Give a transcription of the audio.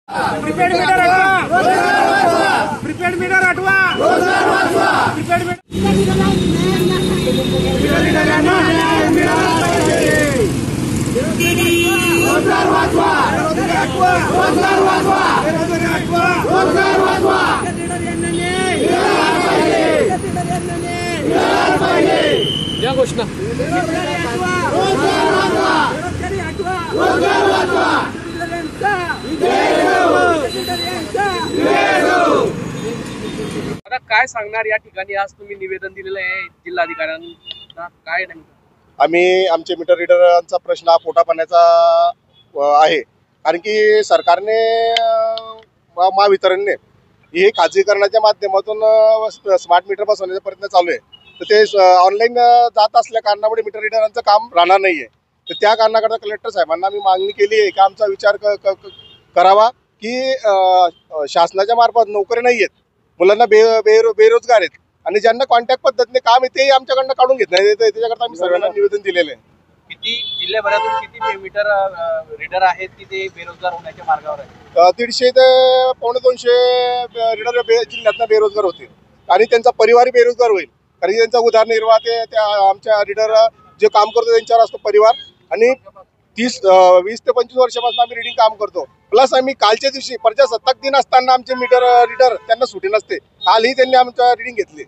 Prepaid meter हटवा, prepaid meter हटवा, prepaid रोजगार वाचवा, रोजगार वाचवा, रोजगार वाचवा, या घोषणा आता काय सांगणार या ठिकाणी आज तुम्ही निवेदन दिलेलं आहे जिल्हाधिकाऱ्यांना, काय नाही? आम्ही आमचे मीटर रीडरांचा प्रश्न हा पोटापाण्याचा आहे, कारण की सरकारने महावितरणने हे खाजगीकरणाच्या माध्यमातून स्मार्ट मीटर बसवण्याचा प्रयत्न चालू आहे. तर ते ऑनलाईन जात असल्या कारणामुळे मीटर रीडरांचं काम राहणार नाही आहे. तर त्या कारणाकरता कलेक्टर साहेबांना आम्ही मागणी केली आहे की आमचा विचार करावा की शासनाच्या मार्फत नोकरी नाही आहेत, मुलांना बेरोजगार आहेत आणि ज्यांना कॉन्टॅक्ट पद्धतीने काम आहे ते आमच्याकडनं काढून घेत नाही. त्याच्याकरता आम्ही सर्वांना निवेदन दिलेलं आहे. किती जिल्ह्याभरातून किती मीटर रीडर आहेत की ते बेरोजगार होण्याच्या मार्गावर आहेत? 150 ते 250 रीडर जिल्ह्यातनं बेरोजगार होतील आणि त्यांचा परिवारही बेरोजगार होईल, कारण की त्यांचा उदरनिर्वाह त्या आमच्या रीडर जे काम करतो त्यांच्यावर असतो परिवार. आणि 20 ते 25 वर्षापासून आम्ही रीडिंग काम करतो. प्लस आम्ही कालच्या दिवशी प्रजासत्ताक दिन असताना आमचे मीटर रीडर त्यांना सुटी नसते, कालही त्यांनी आमच्या रीडिंग घेतली.